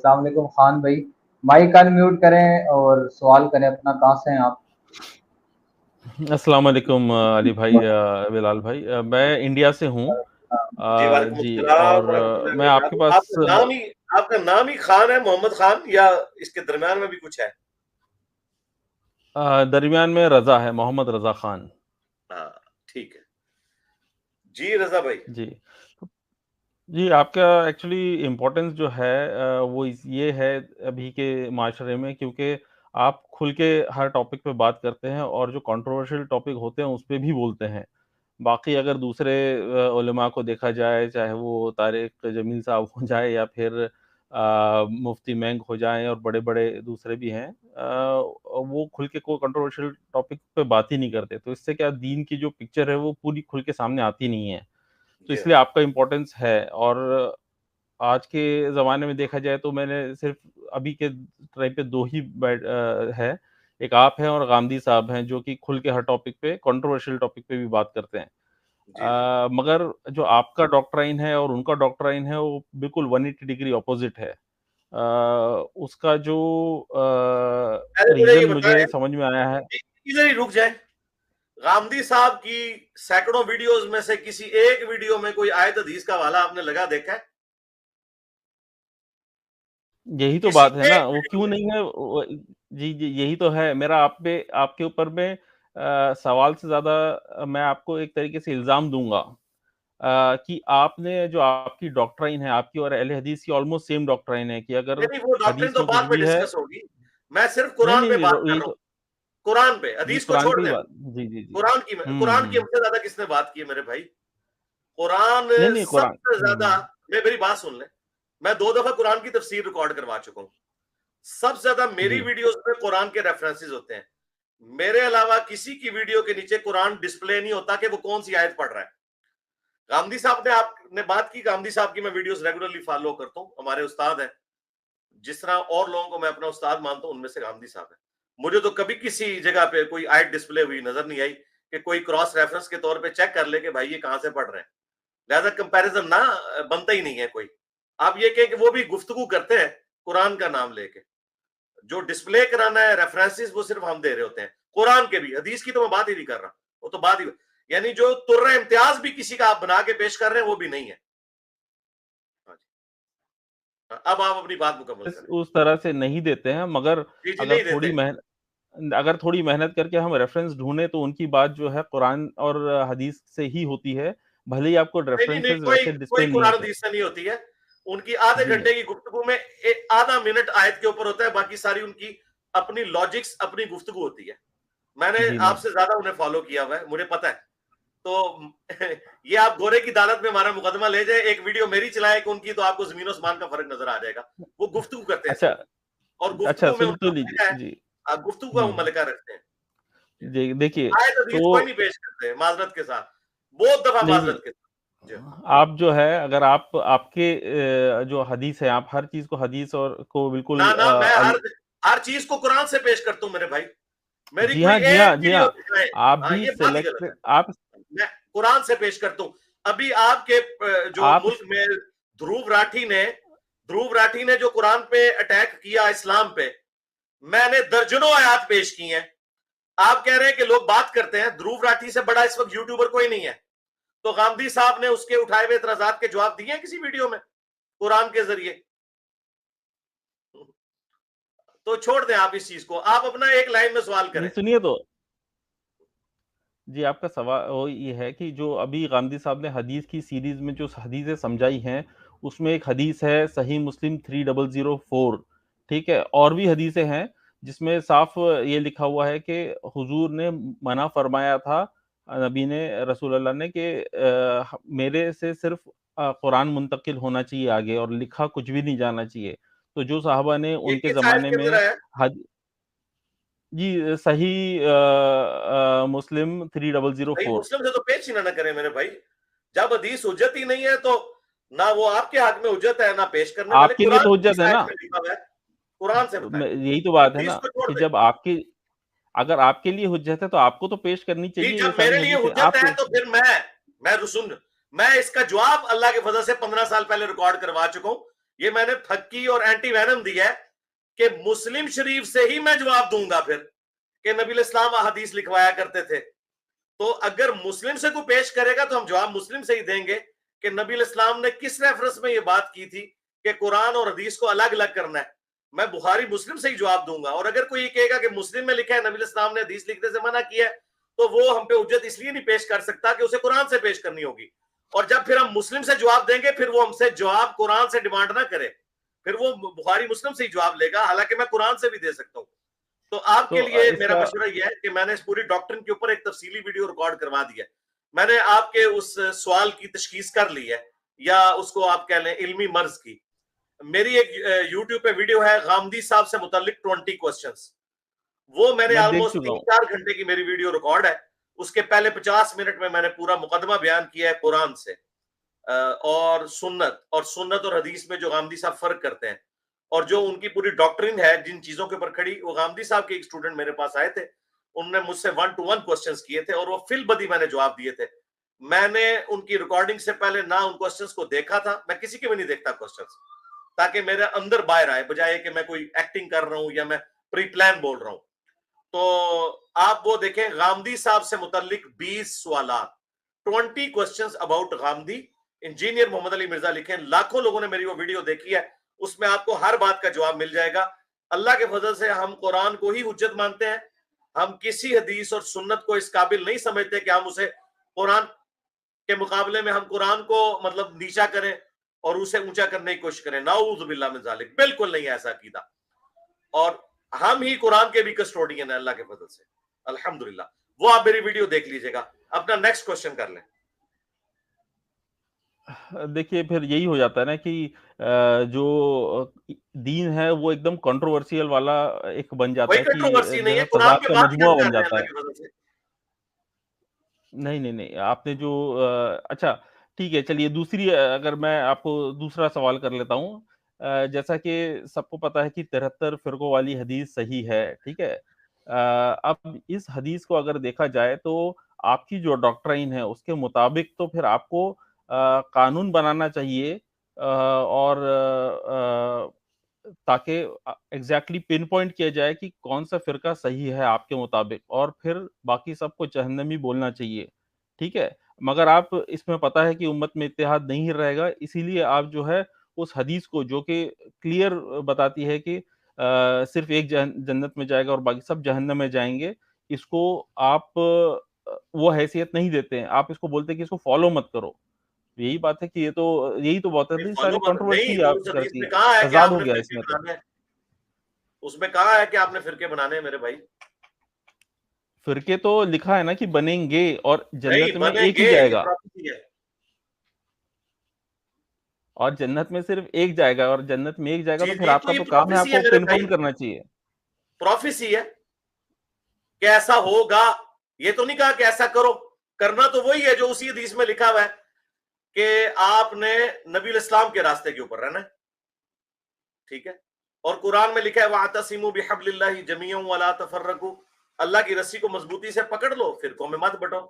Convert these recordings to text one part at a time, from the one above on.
السلام علیکم خان بھائی. مائک ان میوٹ کریں اور سوال کریں اپنا. کہاں سے ہیں آپ؟ السلام علیکم علی بھائی، بلال بھائی. میں انڈیا سے ہوں. جی وعلیکم جی، السلام اور ورحمۃ اللہ میں آپ کے وبرکاتہ. پاس آپ کا نام ہی خان ہے، محمد خان، یا اس کے درمیان میں بھی کچھ ہے؟ درمیان میں رضا ہے، محمد رضا خان. ہاں ٹھیک ہے. جی رضا بھائی. جی، آپ کا ایکچولی امپورٹنس جو ہے وہ یہ ہے ابھی کے معاشرے میں، کیونکہ آپ کھل کے ہر ٹاپک پہ بات کرتے ہیں اور جو کنٹروورشل ٹاپک ہوتے ہیں اس پہ بھی بولتے ہیں. باقی اگر دوسرے علماء کو دیکھا جائے، چاہے وہ طارق جمیل صاحب ہو جائے یا پھر مفتی مینگ ہو جائیں اور بڑے بڑے دوسرے بھی ہیں، وہ کھل کے کوئی کنٹروورشل ٹاپک پہ بات ہی نہیں کرتے. تو اس سے کیا دین کی جو پکچر ہے وہ پوری کھل کے سامنے آتی نہیں ہے. تو اس لیے آپ کا امپورٹنس ہے. اور آج کے زمانے میں دیکھا جائے تو میں نے صرف ابھی کے ٹائم پہ دو ہی ہے، ایک آپ ہیں اور غامدی صاحب ہیں، جو کہ کھل کے ہر ٹاپک پہ، کنٹروورشل ٹاپک پہ بھی بات کرتے ہیں. مگر جو آپ کا ڈاکٹرائن ہے اور ان کا ڈاکٹرائن ہے وہ بالکل 180 ڈگری اپوزٹ ہے. اس کا جو ریزن مجھے سمجھ میں آیا ہے. ادھر ہی رک جائیں. غامدی صاحب کی سینکڑوں ویڈیوز میں سے کسی ایک ویڈیو میں کوئی آیت حدیث کا حوالہ آپ نے لگا دیکھا ہے؟ یہی تو بات ہے نا، وہ کیوں نہیں ہے. جی جی، یہی تو ہے میرا آپ کے اوپر میں سوال سے زیادہ میں آپ کو ایک طریقے سے الزام دوں گا کہ آپ نے جو آپ کی ڈاکٹرائن ہے، آپ کی اور اہل حدیث کی آلموسٹ سیم ڈاکٹرائن ہے کہ اگر وہ ڈاکٹرائن حدیث تو میں کچھ بعد میں بھی ہے. ڈسکس ہوگی. میں صرف نہیں قرآن پہ نہیں، بات کر یہی رہا ہوں. تو قرآن پہ، جی، حدیث کو قرآن چھوڑ کی دیں. بات. جی جی جی. قرآن کی ہم سے زیادہ کس نے بات کی ہے میرے بھائی؟ قرآن نہیں سب قرآن. سے زیادہ. میری بات سن لیں. میں 2 دفعہ قرآن کی تفسیر ریکارڈ کروا چکا ہوں. سب سے زیادہ میری ویڈیوز میں قرآن کے ریفرنسز ہوتے ہیں. میرے علاوہ کسی کی ویڈیو کے نیچے قرآن ڈسپلے نہیں ہوتا کہ وہ کون سی آیت پڑھ رہا ہے. غامدی صاحب نے آپ نے بات کی. غامدی صاحب کی میں ویڈیوز ریگولرلی فالو کرتا ہوں. ہمارے استاد ہیں. جس طرح اور لوگوں کو میں اپنا استاد مانتا ہوں، ان میں سے غامدی صاحب ہے. مجھے تو کبھی کسی جگہ پہ کوئی آیت ڈسپلے ہوئی نظر نہیں آئی کہ کوئی کراس ریفرنس کے طور پہ چیک کر لے کہ بھائی یہ کہاں سے پڑھ رہے ہیں. لہذا کمپیریزن نہ بنتا ہی نہیں ہے کوئی. آپ یہ کہیں کہ وہ بھی گفتگو کرتے ہیں قرآن کا نام لے کے. جو ڈسپلے کرانا ہے ریفرنسز وہ صرف ہم دے رہے ہوتے ہیں. قرآن کے بھی، حدیث کی تو میں بات ہی نہیں کر رہا. وہ تو بات ہی، یعنی جو ترہ امتیاز بھی کسی کا آپ بنا کے پیش کر رہے ہیں وہ بھی نہیں ہے. اب آپ اپنی بات مکمل کریں. اس طرح سے نہیں دیتے ہیں، مگر اگر تھوڑی محنت کر کے ہم ریفرنس ڈھونڈیں تو ان کی بات جو ہے قرآن اور حدیث سے ہی ہوتی ہے. بھلے ہی آپ کو ریفرنسز ویسے ڈسپلے نہیں قرآن ہوتے. حدیث سے نہیں ہوتی ہے. ان کی آدھے گھنٹے کی گفتگو میں آدھا منٹ آیت کے اوپر ہوتا ہے، باقی ساری ان کی اپنی لاجکس، اپنی گفتگو ہوتی ہے. میں نے آپ سے زیادہ انہیں فالو کیا ہوا ہے، مجھے پتا ہے. تو یہ آپ گورے کی عدالت میں ہمارا مقدمہ لے جائے، ایک ویڈیو میری چلائے کہ ان کی، تو آپ کو زمین و آسمان کا فرق نظر آ جائے گا. وہ گفتگو کرتے ہیں صرف، اور گفتگو میں ان کا ملکہ ہے، گفتگو کا وہ ملکہ رکھتے ہیں. دیکھیے آیت حدیث کوئی نہیں پیش کرتے معذرت کے ساتھ، بہت دفعہ معذرت کے ساتھ. آپ جو ہے، اگر آپ کے جو حدیث ہے، آپ ہر چیز کو حدیث اور کو بالکل میں ہر چیز کو قرآن سے پیش کرتا ہوں میرے بھائی. میری جی کوئی ہاں جی ایک ہاں جی ہاں، ویڈیو آپ بھی یہ بات ہی غلط ہے. آپ میں قرآن سے پیش کرتا ہوں. ابھی آپ کے جو ملک میں دھروو راٹھی نے جو قرآن پہ اٹیک کیا اسلام پہ، میں نے درجنوں آیات پیش کی ہیں. آپ کہہ رہے ہیں کہ لوگ بات کرتے ہیں. دھروو راٹھی سے بڑا اس وقت یوٹیوبر کوئی نہیں ہے. تو غامدی صاحب نے اس کے اٹھائے ہوئے اعتراضات کے جواب دیے ہیں کسی ویڈیو میں قرآن کے ذریعے؟ تو چھوڑ دیں آپ اس چیز کو. آپ اپنا ایک لائن میں سوال کریں. سنیے تو جی، آپ کا سوال یہ ہے کہ جو ابھی غامدی صاحب نے حدیث کی سیریز میں جو حدیثیں سمجھائی ہیں، اس میں ایک حدیث ہے صحیح مسلم 3004. ٹھیک ہے، اور بھی حدیثیں ہیں جس میں صاف یہ لکھا ہوا ہے کہ حضور نے منع فرمایا تھا، نبی نے، رسول اللہ نے، کہ میرے سے صرف قرآن منتقل ہونا چاہیے آگے، اور لکھا کچھ بھی نہیں جانا چاہیے. تو جو صحابہ نے ان کے زمانے میں جی صحیح مسلم 3004. مسلم سے تو پیش ہی نہ کریں میرے بھائی. جب حدیث حجت ہی نہیں ہے تو نہ وہ آپ کے حق میں حجت ہے، نہ پیش کرنے والے. آپ کے لیے تو حجت ہے نا. قرآن سے بتائیں. یہی تو بات ہے نا کہ جب اگر آپ کے لیے حجت ہے تو آپ کو تو پیش کرنی چاہیے. جب میرے لیے حجت ہے تو پھر میں اس کا جواب اللہ کے فضل سے 15 سال پہلے ریکارڈ کروا چکا ہوں یہ میں نے پھکی اور اینٹی وینم دیا ہے کہ مسلم شریف سے ہی میں جواب دوں گا پھر کہ نبی الاسلام احادیث لکھوایا کرتے تھے. تو اگر مسلم سے کوئی پیش کرے گا تو ہم جواب مسلم سے ہی دیں گے کہ نبی الاسلام نے کس ریفرنس میں یہ بات کی تھی کہ قرآن اور حدیث کو الگ الگ کرنا ہے. میں بخاری مسلم سے ہی جواب دوں گا. اور اگر کوئی یہ کہے گا کہ مسلم میں لکھا ہے نبی الاسلام نے حدیث لکھنے سے منع کیا ہے تو وہ ہم پہ حجت اس لیے نہیں پیش کر سکتا کہ اسے قرآن سے پیش کرنی ہوگی. اور جب پھر ہم مسلم سے جواب دیں گے پھر وہ ہم سے جواب قرآن سے ڈیمانڈ نہ کرے, پھر وہ بخاری مسلم سے ہی جواب لے گا, حالانکہ میں قرآن سے بھی دے سکتا ہوں. تو آپ کے لیے میرا مشورہ یہ ہے کہ میں نے اس پوری ڈاکٹرن کے اوپر ایک تفصیلی ویڈیو ریکارڈ کروا دیا ہے. میں نے آپ کے اس سوال کی تشخیص کر لی ہے, یا اس کو آپ کہہ لیں علمی مرض کی. میری ایک یوٹیوب پہ ویڈیو ہے غامدی صاحب سے متعلق 20 کوسچنز, وہ میں نے آلموسٹ 3-4 گھنٹے کی میری ویڈیو ریکارڈ ہے. اس کے پہلے 50 منٹ میں نے پورا مقدمہ بیان کیا ہے قرآن سے اور سنت اور حدیث میں جو غامدی صاحب فرق کرتے ہیں, اور جو ان کی پوری ڈاکٹرین ہے جن چیزوں کے اوپر کھڑی. وہ غامدی صاحب کے ایک اسٹوڈنٹ میرے پاس آئے تھے, انہوں نے مجھ سے 1-to-1 کوسچنز کیے تھے اور وہ فی البدی میں نے جواب دیے تھے. میں نے ان کی ریکارڈنگ سے پہلے نہ ان کوسچنز کو دیکھا تھا, میں کسی کے بھی نہیں دیکھتا کوسچنز, تاکہ میرے اندر باہر آئے بجائے کہ میں کوئی ایکٹنگ کر رہا ہوں یا میں پری پلان بول رہا ہوں. تو آپ وہ دیکھیں غامدی صاحب سے متعلق 20 سوالات, 20 کوسچنز اباؤٹ غامدی. انجینئر محمد علی مرزا لکھیں. لاکھوں لوگوں نے میری وہ ویڈیو دیکھی ہے, اس میں آپ کو ہر بات کا جواب مل جائے گا. اللہ کے فضل سے ہم قرآن کو ہی حجت مانتے ہیں. ہم کسی حدیث اور سنت کو اس قابل نہیں سمجھتے کہ ہم اسے قرآن کے مقابلے میں ہم قرآن کو مطلب نیچا کریں اور اسے اونچا کرنے کی کوشش کریں. نعوذ باللہ من ذالک, بالکل نہیں ایسا عقیدہ. اور ہم ہی قرآن کے بھی کسٹوڈین ہیں اللہ کے فضل سے, الحمدللہ. وہ آپ میری ویڈیو دیکھ لیجئے گا. اپنا نیکسٹ کوسچن کر لیں. دیکھیے پھر یہی ہو جاتا ہے نا کہ جو دین ہے وہ ایک دم کنٹروورسیل والا ایک بن جاتا ہے, کنٹروورسی نہیں ہے, کہ قرآن تضاد کے کا بات مجموعہ کر بن رہے ہیں جاتا اللہ ہے. کے فضل سے. نہیں, آپ نے جو اچھا ٹھیک ہے, چلیے دوسری اگر میں آپ کو دوسرا سوال کر لیتا ہوں. جیسا کہ سب کو پتا ہے کہ 73 فرقوں والی حدیث صحیح ہے, ٹھیک ہے. اب اس حدیث کو اگر دیکھا جائے تو آپ کی جو ڈاکٹرائن ہے اس کے مطابق تو پھر آپ کو قانون بنانا چاہیے, اور تاکہ ایگزیکٹلی پن پوائنٹ کیا جائے کہ کون سا فرقہ صحیح ہے آپ کے مطابق, اور پھر باقی سب کو جہنمی بولنا چاہیے, ٹھیک ہے. مگر آپ اس میں پتا ہے کہ امت میں اتحاد نہیں رہے گا, اسی لیے آپ جو ہے اس حدیث کو جو کہ کلیئر بتاتی ہے کہ صرف ایک جنت میں جائے گا اور باقی سب جہنم میں جائیں گے, اس کو آپ وہ حیثیت نہیں دیتے ہیں. آپ اس کو بولتے ہیں کہ اس کو فالو مت کرو. یہی بات ہے کہ یہی تو بات ہے, ساری کنٹروورسی آپ کرتی ہے, کہا ہے کہ تضاد آپ ہو نے گیا اس فرقے میں. تو بنانے, اس میں کہا ہے کہ آپ نے فرقے بنانے ہیں میرے بھائی. فرقے تو لکھا ہے نا کہ بنیں گے, اور جنت نہیں میں بنیں ایک گے, ہی جائے یہ گا, پراپھیسی ہے. اور جنت میں صرف ایک جائے گا, اور جنت میں ایک جائے گا جی تو پھر جی, آپ تو کا یہ تو کام ہے آپ پروفیسی ہے کو میرے پن بھائی, پوائنٹ کرنا چاہیے. پروفیسی ہے کہ ایسا ہوگا. یہ تو نہیں کہا کہ ایسا کرو, کرنا تو وہی ہے جو اسی حدیث میں لکھا ہوا ہے کہ آپ نے نبی الاسلام کے راستے کے اوپر رہنا ہے, ٹھیک ہے. اور قرآن میں لکھا ہے وَاعْتَصِمُوا بِحَبْلِ اللَّهِ جَمِيعًا وَلَا تَفَرَّقُوا, اللہ کی رسی کو مضبوطی سے پکڑ لو, فرقوں میں مت بٹو.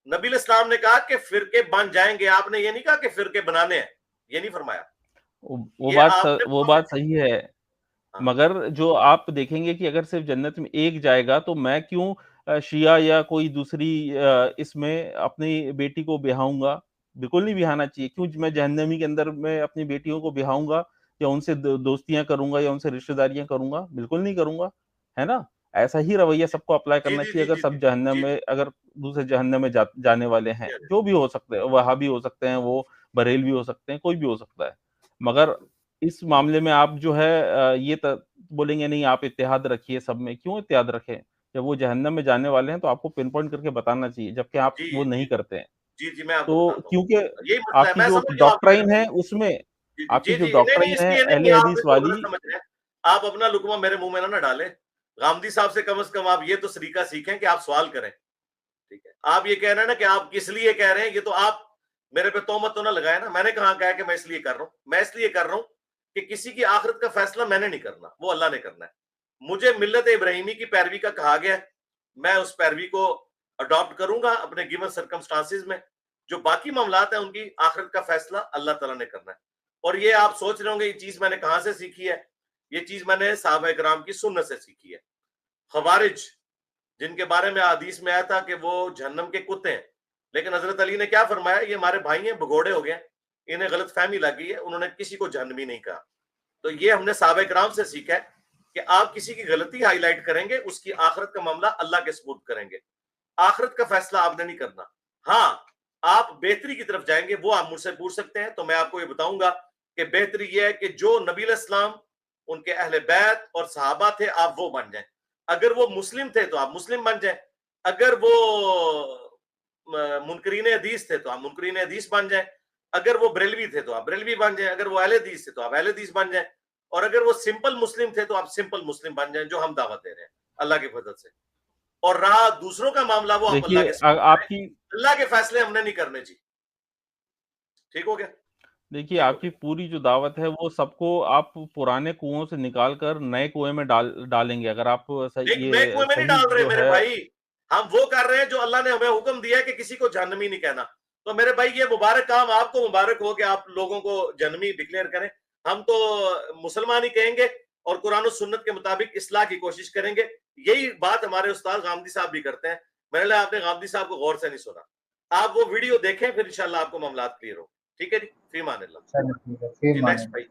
نبی الاسلام نے کہا کہ فرقے بن جائیں گے, آپ نے یہ نہیں کہا کہ فرقے بنانے ہیں, یہ نہیں فرمایا. وہ بات صحیح ہے, مگر جو آپ دیکھیں گے کہ اگر صرف جنت میں ایک جائے گا تو میں کیوں شیعہ یا کوئی دوسری اس میں اپنی بیٹی کو بہاؤں گا؟ بالکل نہیں بہانا چاہیے. کیوں میں جہنمی کے اندر میں اپنی بیٹیوں کو بہاؤں گا یا ان سے دوستیاں کروں گا یا ان سے رشتہ داریاں کروں گا؟ بالکل نہیں کروں گا, ہے نا. ایسا ہی رویہ سب کو اپلائی کرنا چاہیے. اگر سب جہنم میں, اگر دوسرے جہنم میں جانے والے ہیں, جو بھی ہو سکتے ہیں, وہابی ہو سکتے ہیں, وہ بریلوی ہو سکتے ہیں, کوئی بھی ہو سکتا ہے, مگر اس معاملے میں آپ جو ہے یہ بولیں گے نہیں آپ اتحاد رکھیے سب میں. کیوں اتحاد رکھیں؟ جب وہ جہنم میں جانے والے ہیں تو آپ کو پن پوائنٹ کر کے بتانا چاہیے, جبکہ آپ وہ نہیں کرتے ہیں. جی میں آپ کو تو بتاتا ہوں, کیونکہ یہی مسئلہ ہے. آپ کی میں جو سمجھ ڈاکٹرائن ہے اس میں, آپ کی جو نہیں, ڈاکٹرائن اس ہے لیے اہل نہیں, آپ حدیث اس کو والی, غلط سمجھ رہے ہیں. آپ اپنا لقمہ میرے منہ میں نہ ڈالیں. غامدی صاحب سے کم از کم آپ یہ تو سلیقہ سیکھیں کہ آپ سوال کریں, ٹھیک ہے. آپ یہ کہہ رہے ہیں نا کہ آپ کس لیے کہہ رہے ہیں, یہ تو آپ میرے پہ تہمت تو نہ لگائے نا. میں نے کہاں کہا کہ میں اس لیے کر رہا ہوں. میں اس لیے کر رہا ہوں کہ کسی کی آخرت کا فیصلہ میں نے نہیں کرنا, وہ اللہ نے کرنا ہے. مجھے ملت ابراہیمی کی پیروی کا کہا گیا ہے, میں اس پیروی کو اڈاپٹ کروں گا اپنے گیون سرکمسٹانسز میں. جو باقی معاملات ہیں ان کی آخرت کا فیصلہ اللہ تعالیٰ نے کرنا ہے. اور یہ آپ سوچ رہے ہوں گے یہ چیز میں نے کہاں سے سیکھی ہے؟ یہ چیز میں نے صحابہ کرام کی سنت سے سیکھی ہے. خوارج جن کے بارے میں حدیث میں آیا تھا کہ وہ جہنم کے کتے ہیں، لیکن حضرت علی نے کیا فرمایا؟ یہ ہمارے بھائی ہیں، بھگوڑے ہو گئے، انہیں غلط فہمی لگی ہے، انہوں نے کسی کو جہنمی نہیں کہا. تو یہ ہم نے صحابہ کرام سے سیکھا ہے کہ آپ کسی کی غلطی ہائی لائٹ کریں گے، اس کی آخرت کا معاملہ اللہ کے سپرد کریں گے. آخرت کا فیصلہ آپ نے نہیں کرنا. ہاں آپ بہتری کی طرف جائیں گے، وہ آپ مجھ سے پوچھ سکتے ہیں، تو میں آپ کو یہ بتاؤں گا کہ بہتری یہ ہے کہ جو نبی علیہ السلام، ان کے اہل بیت اور صحابہ تھے، آپ وہ بن جائیں. اگر وہ مسلم تھے تو آپ مسلم بن جائیں، اگر وہ منکرین حدیث تھے تو آپ منکرین حدیث بن جائیں، اگر وہ بریلوی تھے تو آپ بریلوی بن جائیں، اگر وہ اہل حدیث تھے تو آپ اہل حدیث بن جائیں، اور اگر وہ سمپل مسلم تھے تو آپ سمپل مسلم بن جائیں، جو ہم دعوت دے رہے ہیں اللہ کے فضل سے. اور رہا دوسروں کا معاملہ، وہ آپ اللہ دیکھیے کے ساتھ آپ کی اللہ کے فیصلے ہم نے نہیں کرنے جی. ٹھیک ہو گیا؟ دیکھیے آپ کی پوری جو دعوت ہے وہ سب کو آپ پرانے کنویں سے نکال کر نئے کنویں میں ڈالیں گے. اگر آپ نئے کنویں میں نہیں صحیح ڈال رہے جو میرے ہے. بھائی، ہم وہ کر رہے ہیں جو اللہ نے ہمیں حکم دیا ہے کہ کسی کو جہنمی نہیں کہنا. تو میرے بھائی یہ مبارک کام آپ کو مبارک ہو کہ آپ لوگوں کو جہنمی ڈکلیئر کریں. ہم تو مسلمان ہی کہیں گے اور قرآن و سنت کے مطابق اصلاح کی کوشش کریں گے. یہی بات ہمارے استاد غامدی صاحب بھی کرتے ہیں. میرے لئے آپ نے غامدی صاحب کو غور سے نہیں سنا. آپ وہ ویڈیو دیکھیں، پھر انشاءاللہ آپ کو معاملات کلیئر ہو. ٹھیک ہے جی، فی امان اللہ. چلو ٹھیک ہے، پھر جی مانے نیکسٹ بھائی.